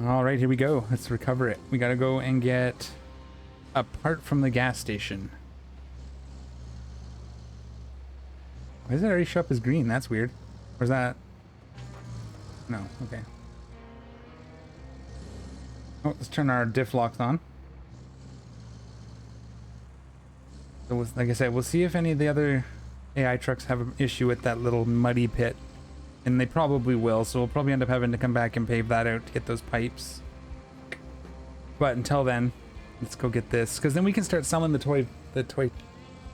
All right, here we go. Let's recover it. We gotta go and get a part from the gas station. Why does it already show up as green? That's weird. Or is that... No, okay. Oh, let's turn our diff locks on. So like I said, we'll see if any of the other AI trucks have an issue with that little muddy pit. And they probably will, so we'll probably end up having to come back and pave that out to get those pipes. But until then, let's go get this, because then we can start selling the toy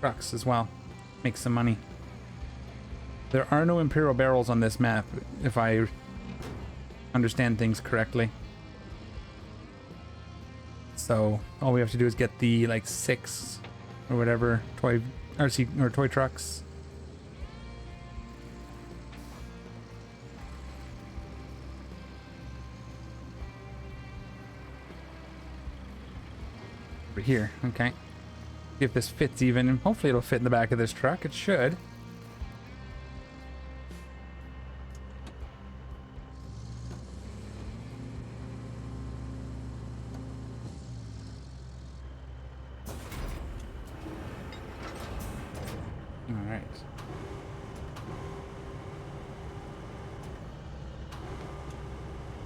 trucks as well. Make some money. There are no Imperial barrels on this map, if I understand things correctly. So all we have to do is get the like 6 or whatever toy RC or toy trucks. Over here, okay. See if this fits even, and hopefully it'll fit in the back of this truck. It should. All right.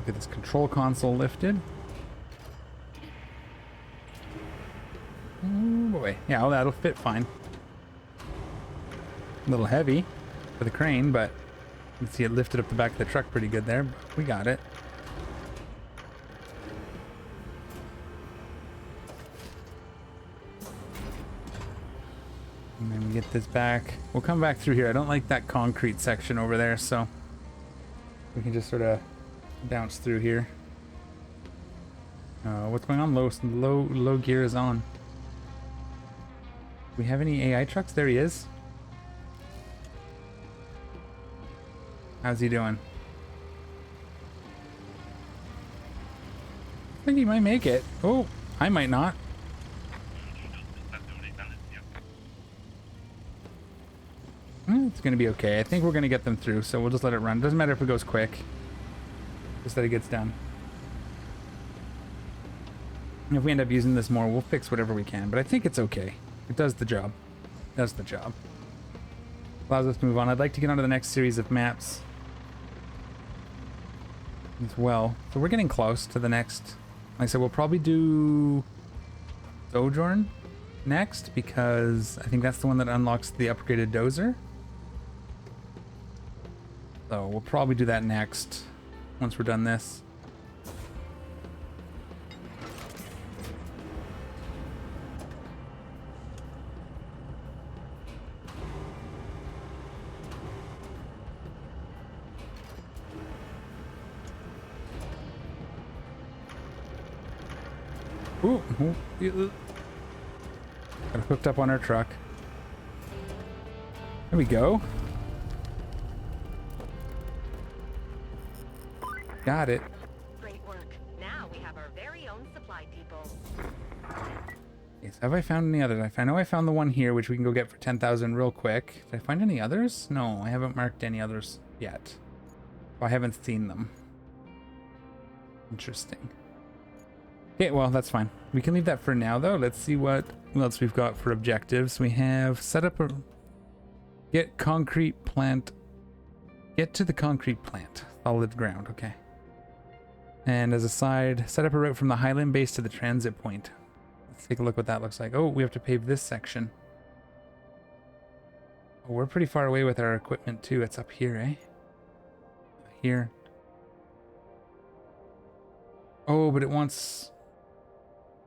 Get this control console lifted. Oh boy. Yeah, well, that'll fit fine. A little heavy for the crane, but you can see it lifted up the back of the truck pretty good there. But we got it. And then we get this back. We'll come back through here. I don't like that concrete section over there, so we can just sort of bounce through here. What's going on? Low gear is on. Do we have any AI trucks? There he is. How's he doing? I think he might make it. Oh, I might not. It's gonna be okay. I think we're gonna get them through, so we'll just let it run. Doesn't matter if it goes quick. Just that it gets done. And if we end up using this more, we'll fix whatever we can, but I think it's okay. It does the job. It does the job. Allows us to move on. I'd like to get on to the next series of maps as well. So we're getting close to the next. Like I said, we'll probably do Sojourn next, because I think that's the one that unlocks the upgraded dozer. So we'll probably do that next once we're done this. Ooh, got it hooked up on our truck. There we go. Got it. Great work. Now we have our very own supply depot. Okay, so have I found any others? I know I found the one here, which we can go get for 10,000 real quick. Did I find any others? No, I haven't marked any others yet. I haven't seen them. Interesting. Okay, well, that's fine. We can leave that for now, though. Let's see what else we've got for objectives. We have set up a... Get concrete plant... Get to the concrete plant. Solid ground, okay. And as a side, set up a route from the Highland base to the transit point. Let's take a look what that looks like. Oh, we have to pave this section. Oh, we're pretty far away with our equipment, too. It's up here, eh? Here. Oh, but it wants...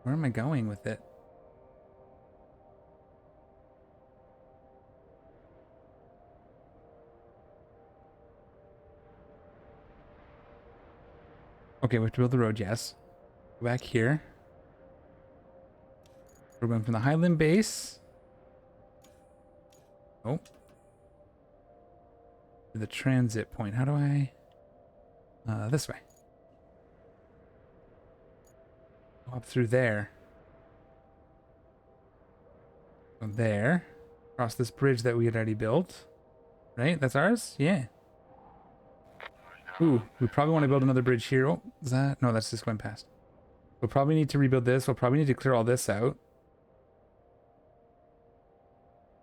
Where am I going with it? Okay, we have to build the road, yes. Go back here. We're going from the Highland base. Oh. To the transit point. How do I... this way. Up through there. Go there. Across this bridge that we had already built. Right? That's ours? Yeah. Ooh, we probably want to build another bridge here. Oh, is that? No, that's just going past. We'll probably need to rebuild this. We'll probably need to clear all this out.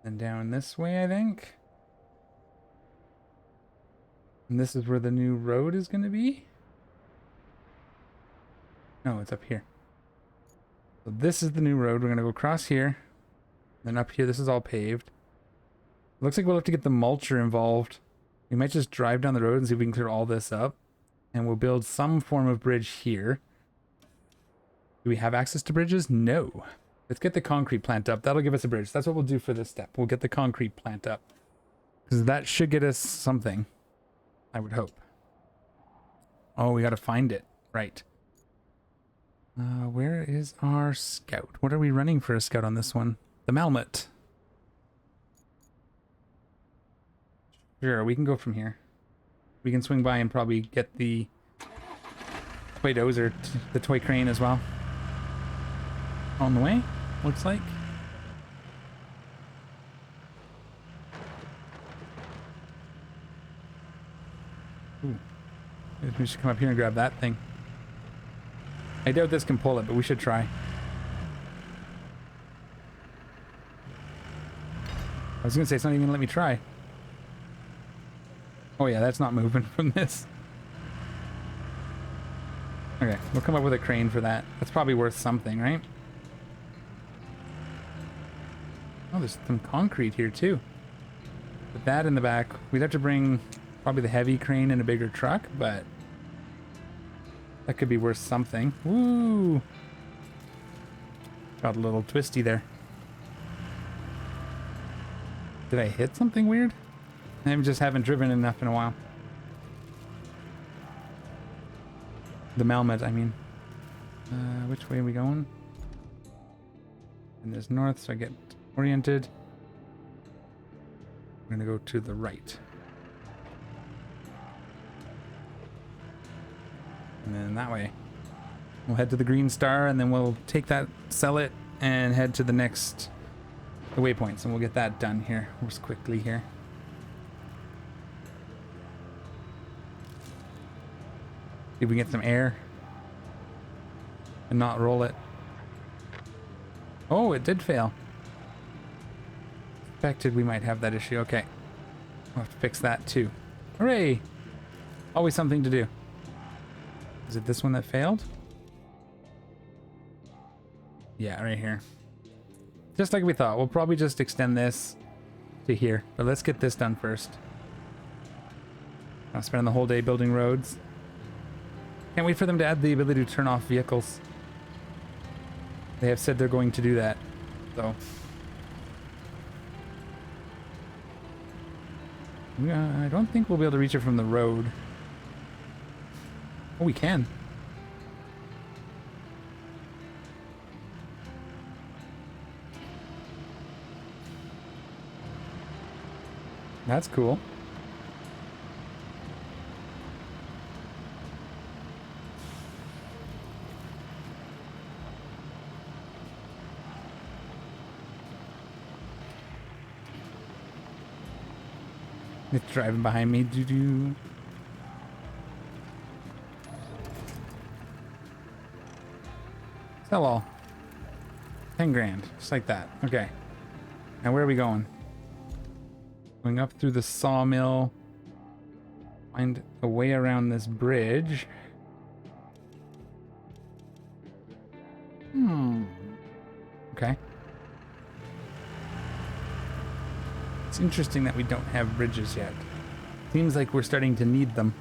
And down this way, I think. And this is where the new road is going to be? No, it's up here. So this is the new road. We're going to go across here. Then up here, this is all paved. Looks like we'll have to get the mulcher involved. We might just drive down the road and see if we can clear all this up. And we'll build some form of bridge here. Do we have access to bridges? No. Let's get the concrete plant up. That'll give us a bridge. That's what we'll do for this step. We'll get the concrete plant up. Because that should get us something. I would hope. Oh, we gotta find it. Right. Where is our scout? What are we running for a scout on this one? The Malmet. Sure, we can go from here. We can swing by and probably get the toy dozer, the toy crane as well. On the way, looks like. Ooh. We should come up here and grab that thing. I doubt this can pull it, but we should try. I was gonna say, it's not even gonna let me try. Oh yeah, that's not moving from this. Okay, we'll come up with a crane for that. That's probably worth something, right? Oh, there's some concrete here too. Put that in the back. We'd have to bring probably the heavy crane in a bigger truck, but that could be worth something. Woo! Got a little twisty there. Did I hit something weird? I just haven't driven enough in a while. The Malmet, I mean. Which way are we going? And there's north, so I get oriented. I'm gonna go to the right. And then that way. We'll head to the Green Star, and then we'll take that, sell it, and head to the next waypoints, and we'll get that done here just quickly here. See if we can get some air and not roll it. Oh, it did fail. Expected we might have that issue. Okay. We'll have to fix that too. Hooray! Always something to do. Is it this one that failed? Yeah, right here. Just like we thought. We'll probably just extend this to here. But let's get this done first. I'll spend the whole day building roads. Can't wait for them to add the ability to turn off vehicles. They have said they're going to do that. So. I don't think we'll be able to reach it from the road. Oh, we can. That's cool. It's driving behind me. Doo-doo. Sell all. 10 grand. Just like that. Okay. Now where are we going? Going up through the sawmill. Find a way around this bridge. Okay. It's interesting that we don't have bridges yet. Seems like we're starting to need them.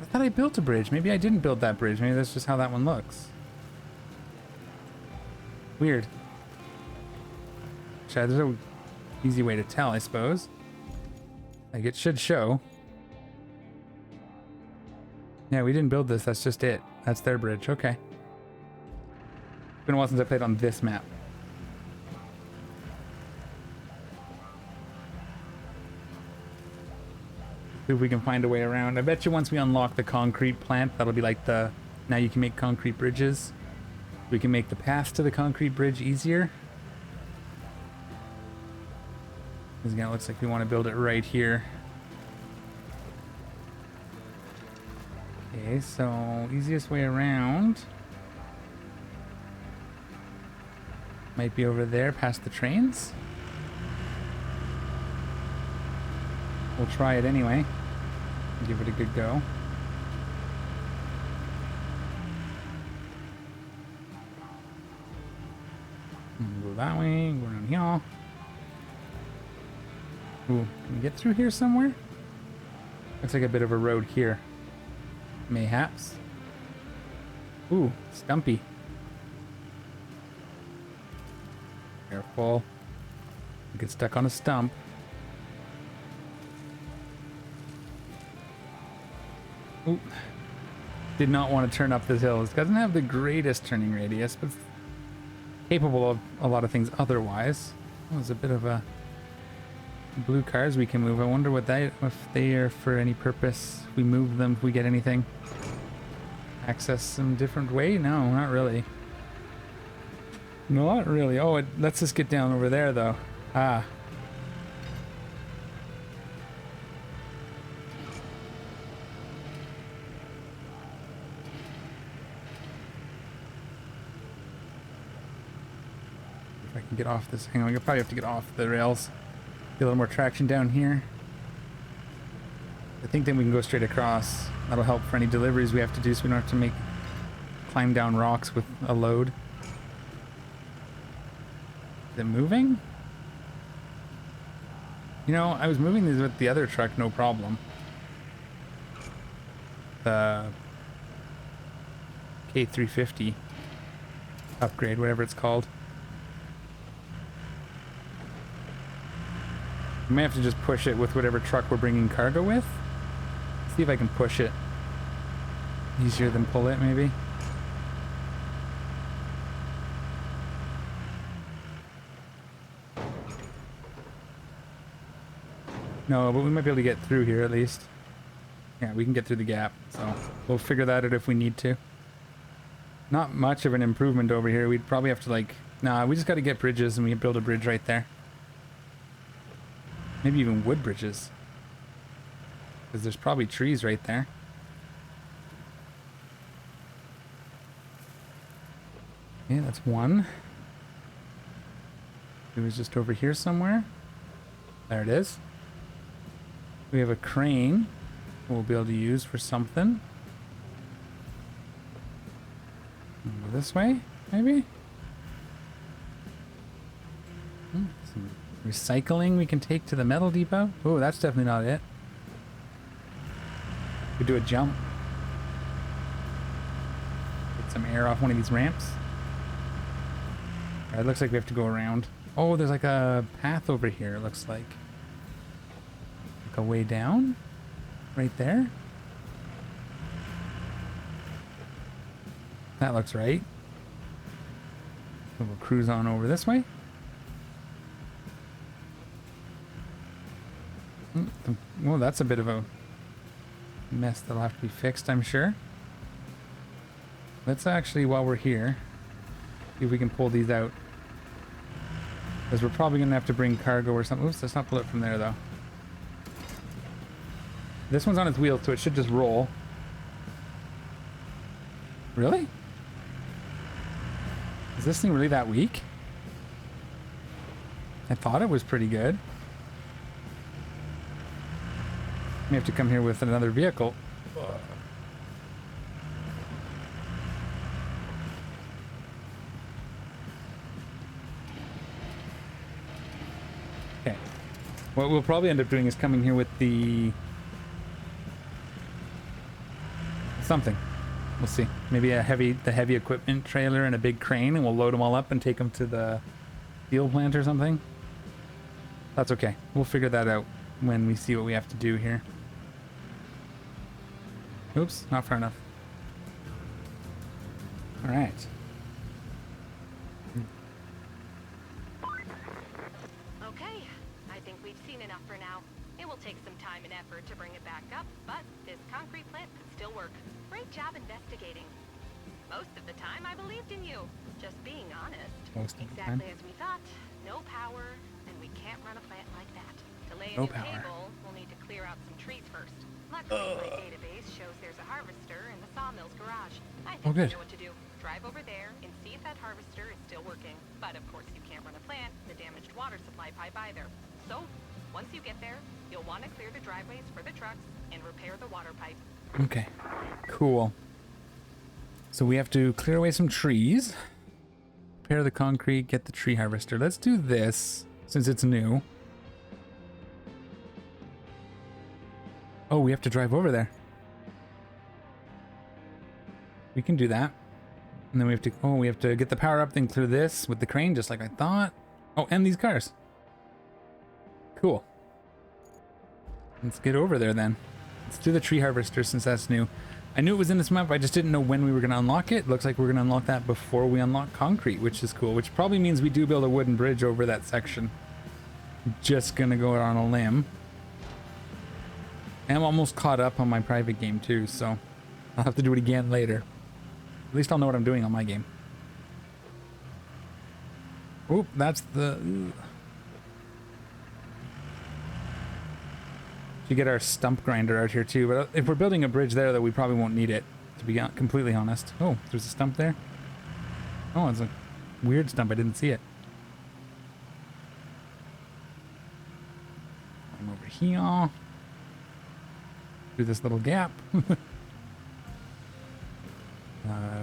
I thought I built a bridge. Maybe I didn't build that bridge. Maybe that's just how that one looks. Weird. There's no easy way to tell, I suppose. Like, it should show. Yeah, we didn't build this. That's just it. That's their bridge. Okay. It's been a while since I played on this map. See if we can find a way around. I bet you once we unlock the concrete plant, that'll be like the... Now you can make concrete bridges. We can make the path to the concrete bridge easier. Because again, it looks like we want to build it right here. Okay, so easiest way around might be over there past the trains. We'll try it anyway. Give it a good go. Go that way, go around here. Ooh, can we get through here somewhere? Looks like a bit of a road here. Mayhaps. Ooh, stumpy. Careful. Get stuck on a stump. Ooh. Did not want to turn up this hill. It doesn't have the greatest turning radius, but it's capable of a lot of things otherwise. Oh, there's a bit of a blue cars we can move. I wonder what if they are for any purpose. If we move them, if we get anything. Access some different way? No, not really. Not really. Oh, it lets us get down over there though. Ah. If I can get off this, hang on, I probably have to get off the rails. Get a little more traction down here. I think then we can go straight across. That'll help for any deliveries we have to do so we don't have to climb down rocks with a load. Is it moving? You know, I was moving these with the other truck, no problem. The K350 upgrade, whatever it's called. I may have to just push it with whatever truck we're bringing cargo with. See if I can push it. Easier than pull it, maybe. No, but we might be able to get through here at least. Yeah, we can get through the gap, so we'll figure that out if we need to. Not much of an improvement over here. We'd probably have to like... Nah, we just got to get bridges and we can build a bridge right there. Maybe even wood bridges. Because there's probably trees right there. Yeah, that's one. It was just over here somewhere. There it is. We have a crane we'll be able to use for something. Go this way, maybe? Some recycling we can take to the metal depot. Oh, that's definitely not it. We do a jump. Get some air off one of these ramps. Alright, it looks like we have to go around. Oh, there's like a path over here, it looks like. Like a way down? Right there? That looks right. So we'll cruise on over this way. Well, that's a bit of a mess that'll have to be fixed, I'm sure. Let's actually, while we're here, see if we can pull these out. Because we're probably going to have to bring cargo or something. Oops, let's not pull it from there, though. This one's on its wheels, so it should just roll. Really? Is this thing really that weak? I thought it was pretty good. We have to come here with another vehicle. Okay. What we'll probably end up doing is coming here with the... something. We'll see. Maybe the heavy equipment trailer and a big crane, and we'll load them all up and take them to the steel plant or something. That's okay. We'll figure that out when we see what we have to do here. Oops, not far enough. All right. Okay, I think we've seen enough for now. It will take some time and effort to bring it back up, but this concrete plant could still work. Great job investigating. Most of the time, I believed in you. Just being honest. Most of the time. Exactly as we thought. No power, and we can't run a plant like that. To lay a No new power. cable, we'll need to clear out some trees first. Luckily, my database shows there's a harvester in the sawmill's garage. I Oh, think good. you know what to do. Drive over there and see if that harvester is still working. But of course, you can't run a plant in the damaged water supply pipe either. So, once you get there, you'll want to clear the driveways for the trucks and repair the water pipe. Okay, cool. So we have to clear away some trees, repair the concrete, get the tree harvester. Let's do this since it's new. Oh, we have to drive over there. We can do that. And then we have to get the power up, then clear this with the crane, just like I thought. Oh, and these cars. Cool. Let's get over there then. Let's do the tree harvester since that's new. I knew it was in this map, I just didn't know when we were going to unlock it. Looks like we're going to unlock that before we unlock concrete, which is cool. Which probably means we do build a wooden bridge over that section. Just going to go on a limb. I'm almost caught up on my private game too, so I'll have to do it again later. At least I'll know what I'm doing on my game. Oop, that's the... You get our stump grinder out here too, but if we're building a bridge there, that we probably won't need it, to be completely honest. Oh, there's a stump there. Oh, it's a weird stump. I didn't see it. I'm over here. Through this little gap.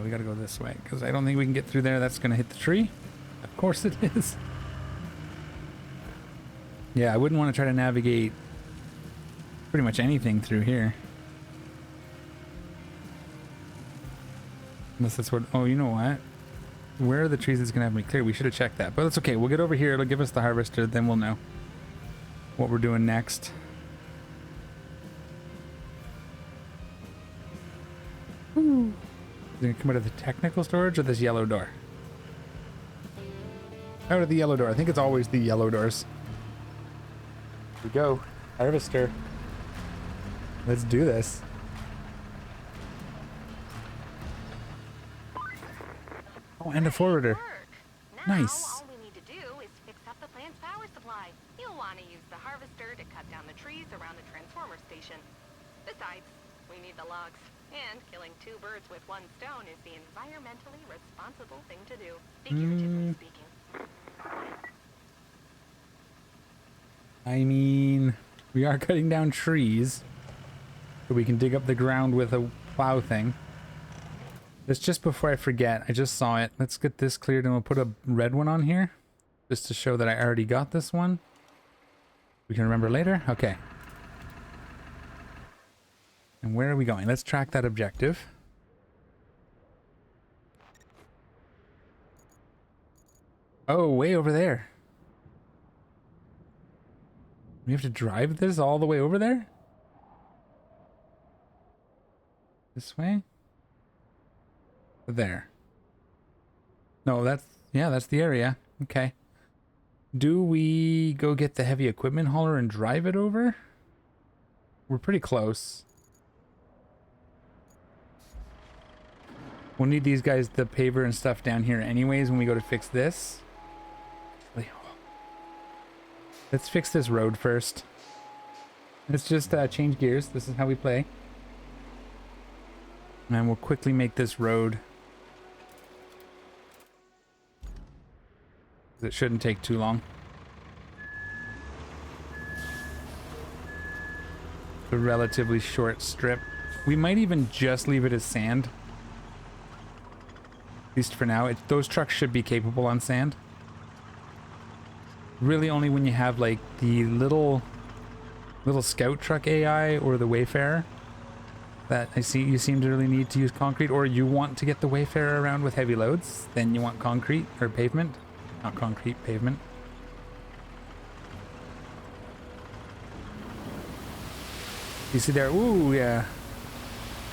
We gotta go this way, because I don't think we can get through there. That's gonna hit the tree. Of course it is. Yeah, I wouldn't want to try to navigate pretty much anything through here. Unless that's what... Oh, you know what? Where are the trees that's gonna have me clear? We should have checked that. But that's okay. We'll get over here. It'll give us the harvester. Then we'll know what we're doing next. Ooh. Is it gonna come out of the technical storage or this yellow door? Out of the yellow door. I think it's always the yellow doors. Here we go. Harvester. Let's do this. Oh, and a forwarder. Now, Nice. all we need to do is fix up the plant's power supply. You'll want to use the harvester to cut down the trees around the transformer station. Besides, we need the logs. And killing two birds with one stone is the environmentally responsible thing to do, figuratively speaking. I mean, we are cutting down trees, so we can dig up the ground with a plow thing. It's just before I forget, I just saw it. Let's get this cleared and we'll put a red one on here, just to show that I already got this one. We can remember later? Okay. And where are we going? Let's track that objective. Oh, way over there. We have to drive this all the way over there? This way? There. No, that's... Yeah, that's the area. Okay. Do we go get the heavy equipment hauler and drive it over? We're pretty close. We'll need these guys, the paver and stuff down here anyways when we go to fix this. Let's fix this road first. Let's just change gears. This is how we play. And we'll quickly make this road. It shouldn't take too long. It's a relatively short strip. We might even just leave it as sand. At least for now. Those trucks should be capable on sand. Really only when you have like the little scout truck AI or the Wayfarer that you seem to really need to use concrete, or you want to get the Wayfarer around with heavy loads, then you want concrete or pavement. Not concrete, pavement. You see there? Ooh, yeah.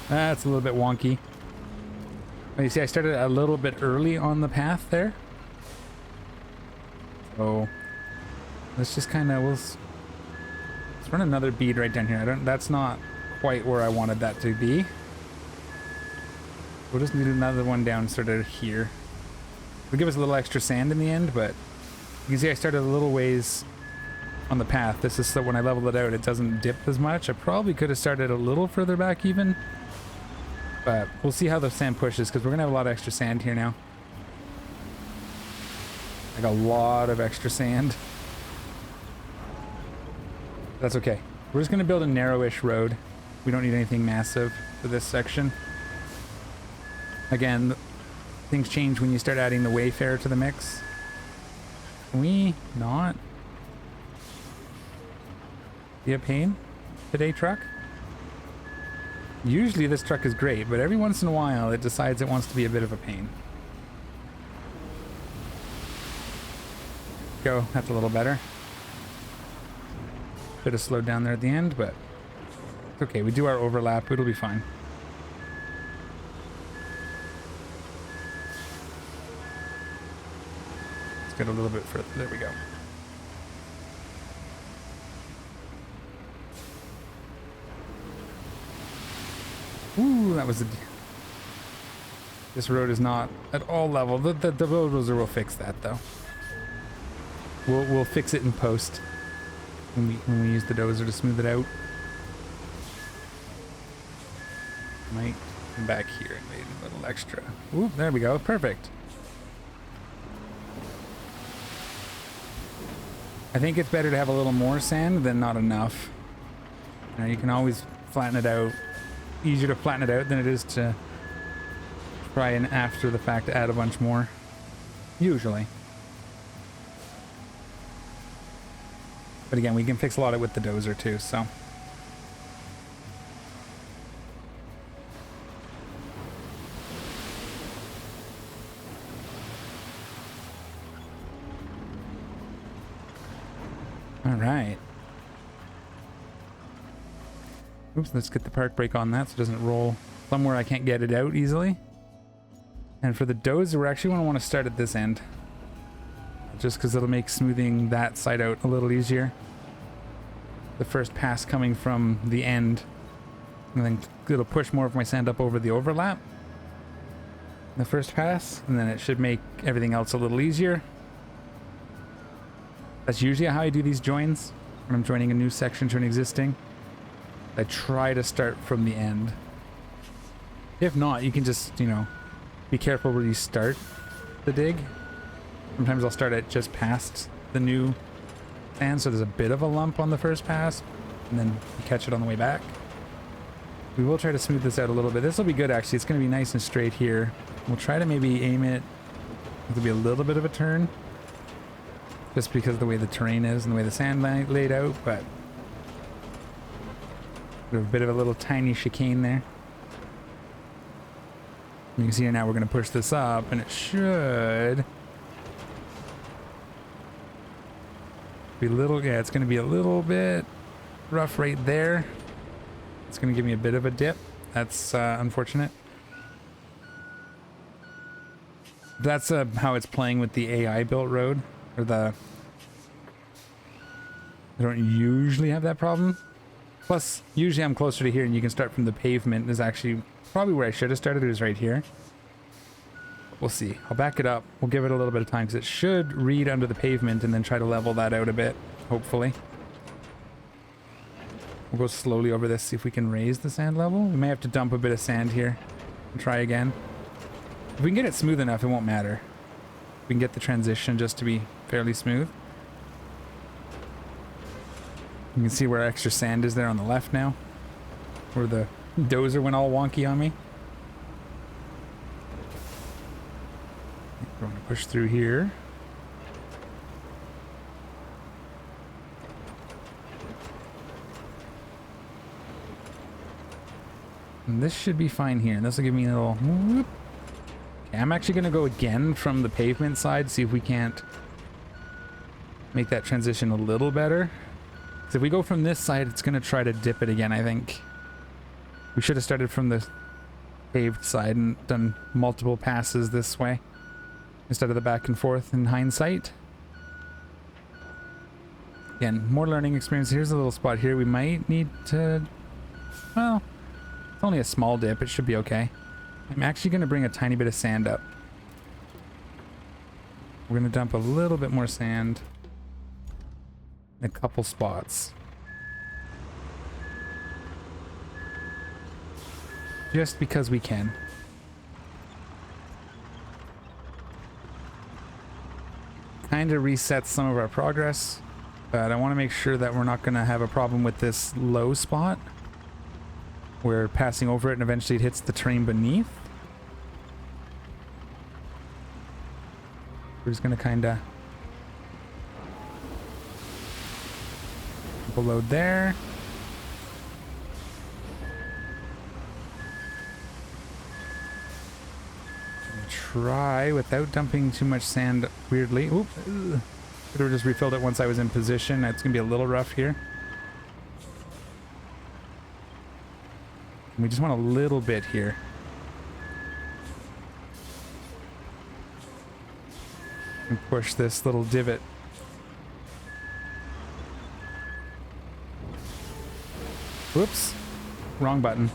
That's a little bit wonky. Oh, you see I started a little bit early on the path there. So let's just kind of, let's run another bead right down here. That's not quite where I wanted that to be. We'll just need another one down sort of here. It'll give us a little extra sand in the end, but you can see I started a little ways on the path. This is so when I leveled it out, it doesn't dip as much. I probably could have started a little further back even. But we'll see how the sand pushes, because we're going to have a lot of extra sand here now. Like a lot of extra sand. That's okay. We're just going to build a narrowish road. We don't need anything massive for this section. Again, things change when you start adding the Wayfarer to the mix. Can we not be a pain today, truck? Usually this truck is great, but every once in a while it decides it wants to be a bit of a pain. Go, that's a little better. Should have slowed down there at the end, but it's okay. We do our overlap, it'll be fine. Let's get a little bit further. There we go. Ooh, that was a... This road is not at all level. The bulldozer will fix that though. We'll fix it in post when we use the dozer to smooth it out. Might come back here and made a little extra. Ooh, there we go. Perfect. I think it's better to have a little more sand than not enough. You know, you can always flatten it out. Easier to flatten it out than it is to try and after the fact add a bunch more. Usually. But again, we can fix a lot of it with the dozer too, so. All right. Oops, let's get the park brake on that so it doesn't roll somewhere I can't get it out easily. And for the dozer, we're actually going to want to start at this end. Just because it'll make smoothing that side out a little easier. The first pass coming from the end. And then it'll push more of my sand up over the overlap. The first pass. And then it should make everything else a little easier. That's usually how I do these joins. When I'm joining a new section to an existing. I try to start from the end. If not, you can just, you know, be careful where you start the dig. Sometimes I'll start at just past the new sand, so there's a bit of a lump on the first pass, and then you catch it on the way back. We will try to smooth this out a little bit. This will be good, actually. It's going to be nice and straight here. We'll try to maybe aim it. It'll be a little bit of a turn, just because of the way the terrain is and the way the sand laid out, but we have a bit of a little tiny chicane there. You can see here now we're going to push this up, and it should be a little, yeah, it's going to be a little bit rough right there. It's going to give me a bit of a dip. That's unfortunate. That's how it's playing with the AI built road, or the... I don't usually have that problem. Plus, usually I'm closer to here, and you can start from the pavement. Is actually probably where I should have started. It was right here. We'll see. I'll back it up. We'll give it a little bit of time because it should read under the pavement and then try to level that out a bit, hopefully. We'll go slowly over this, see if we can raise the sand level. We may have to dump a bit of sand here and try again. If we can get it smooth enough, it won't matter. We can get the transition just to be fairly smooth. You can see where extra sand is there on the left now, where the dozer went all wonky on me. We're going to push through here. And this should be fine here. And this will give me a little whoop. Okay, I'm actually going to go again from the pavement side, see if we can't make that transition a little better. Because if we go from this side, it's going to try to dip it again, I think. We should have started from the paved side and done multiple passes this way, instead of the back and forth in hindsight. Again, more learning experience. Here's a little spot here. We might need to... Well, it's only a small dip. It should be okay. I'm actually going to bring a tiny bit of sand up. We're going to dump a little bit more sand. in a couple spots. Just because we can. Kind of resets some of our progress, but I want to make sure that we're not going to have a problem with this low spot. We're passing over it and eventually it hits the terrain beneath. We're just going to kind of load there. Try without dumping too much sand weirdly. Oop. Could have just refilled it once I was in position. It's going to be a little rough here. We just want a little bit here. And push this little divot. Whoops. Wrong button.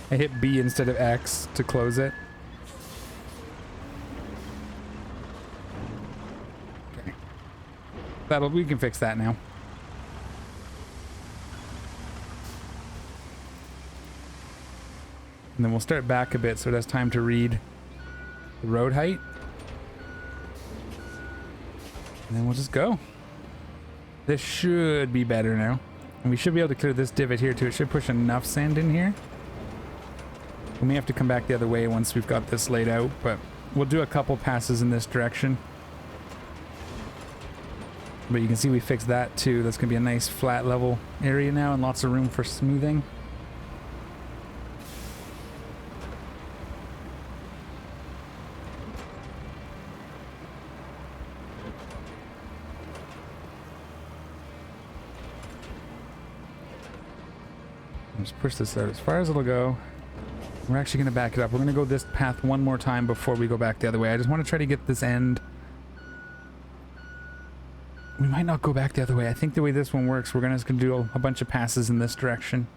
I hit B instead of X to close it. We can fix that now. And then we'll start back a bit so it has time to read the road height. And then we'll just go. This should be better now. And we should be able to clear this divot here too. It should push enough sand in here. We may have to come back the other way once we've got this laid out, but we'll do a couple passes in this direction. But you can see we fixed that too. That's going to be a nice flat level area now and lots of room for smoothing. Let's push this out as far as it'll go. We're actually going to back it up. We're going to go this path one more time before we go back the other way. I just want to try to get this end. We might not go back the other way. I think the way this one works, we're just gonna do a bunch of passes in this direction.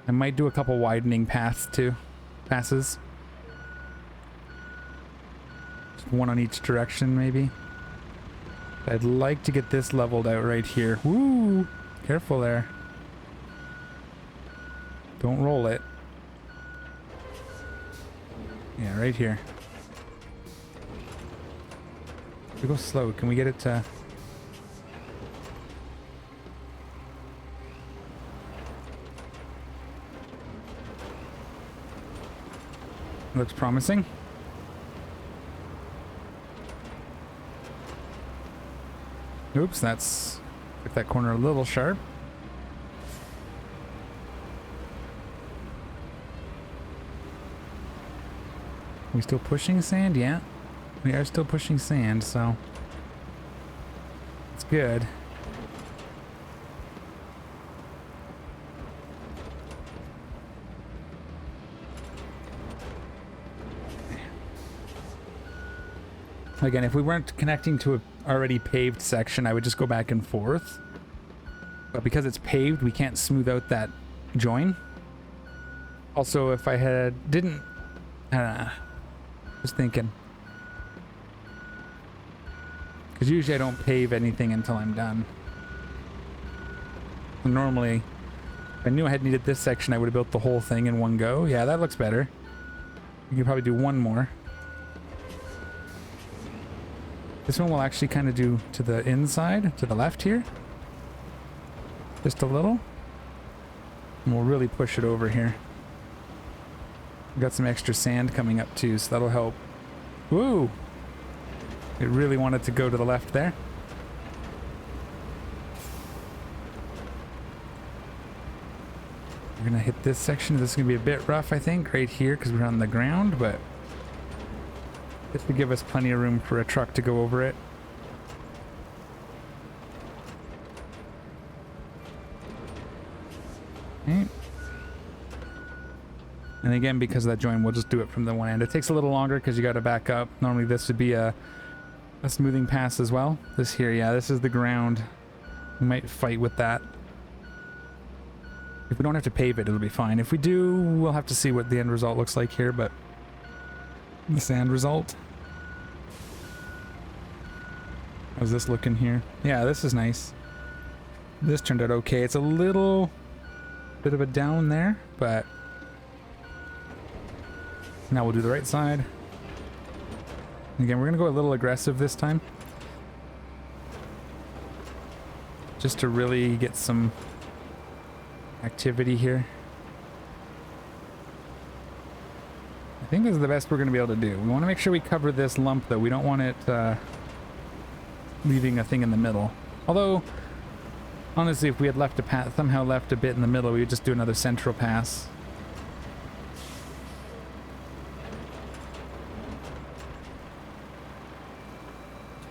I might do a couple widening paths too. Passes. Just one on each direction maybe. I'd like to get this leveled out right here. Woo! Careful there. Don't roll it. Yeah, right here. We go slow. Can we get it to... Looks promising. Oops, that's... Took that corner a little sharp. Are we still pushing sand? Yeah. We are still pushing sand, so it's good. Again, if we weren't connecting to a already paved section, I would just go back and forth. But because it's paved, we can't smooth out that join. Also, if I didn't, just thinking. Because usually I don't pave anything until I'm done. Normally, if I knew I had needed this section, I would have built the whole thing in one go. Yeah, that looks better. You can probably do one more. This one will actually kind of do to the inside, to the left here. Just a little. And we'll really push it over here. We've got some extra sand coming up too, so that'll help. Woo! It really wanted to go to the left there. We're gonna hit this section. This is gonna be a bit rough, I think, right here, because we're on the ground, but this would give us plenty of room for a truck to go over it. Okay. And again, because of that join, we'll just do it from the one end. It takes a little longer because you got to back up. Normally this would be a smoothing pass as well. This here, yeah, this is the ground. We might fight with that. If we don't have to pave it, it'll be fine. If we do, we'll have to see what the end result looks like here, but the sand result. How's this looking here? Yeah, this is nice. This turned out okay. It's a little bit of a down there, but now we'll do the right side. Again, we're gonna go a little aggressive this time, just to really get some activity here. I think this is the best we're gonna be able to do. We want to make sure we cover this lump, though. We don't want it leaving a thing in the middle. Although, honestly, if we had left a path, somehow left a bit in the middle, we would just do another central pass.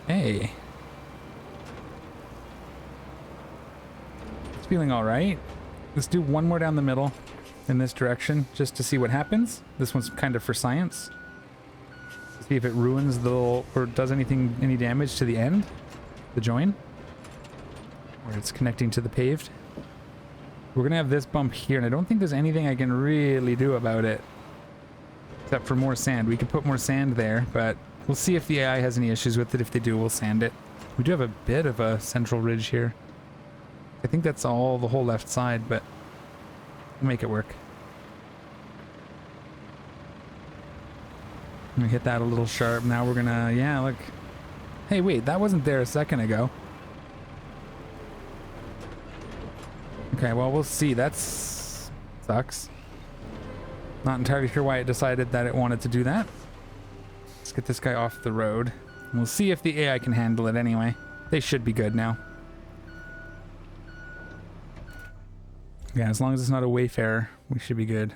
Hey. It's feeling all right. Let's do one more down the middle in this direction just to see what happens. This one's kind of for science. See if it ruins the little, or does anything, any damage to the end, the join, where it's connecting to the paved. We're gonna have this bump here, and I don't think there's anything I can really do about it except for more sand. We could put more sand there, but we'll see if the AI has any issues with it. If they do, we'll sand it. We do have a bit of a central ridge here. I think that's all the whole left side, but we'll make it work. I'm gonna hit that a little sharp. Now we're gonna, yeah, look. Hey, wait, that wasn't there a second ago. Okay, well, we'll see. That's sucks. Not entirely sure why it decided that it wanted to do that. Let's get this guy off the road. We'll see if the AI can handle it anyway. They should be good now. Yeah, as long as it's not a wayfarer, we should be good.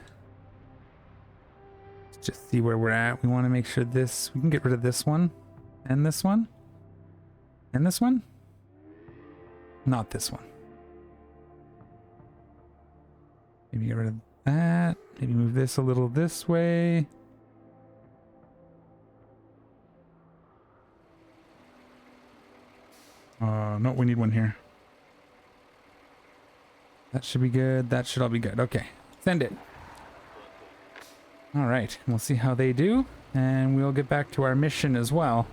Let's just see where we're at. We want to make sure this, we can get rid of this one, and this one, and this one. Not this one. Maybe get rid of that. Maybe move this a little this way. No, we need one here. That should be good. That should all be good. Okay, send it. All right, we'll see how they do, and we'll get back to our mission as well.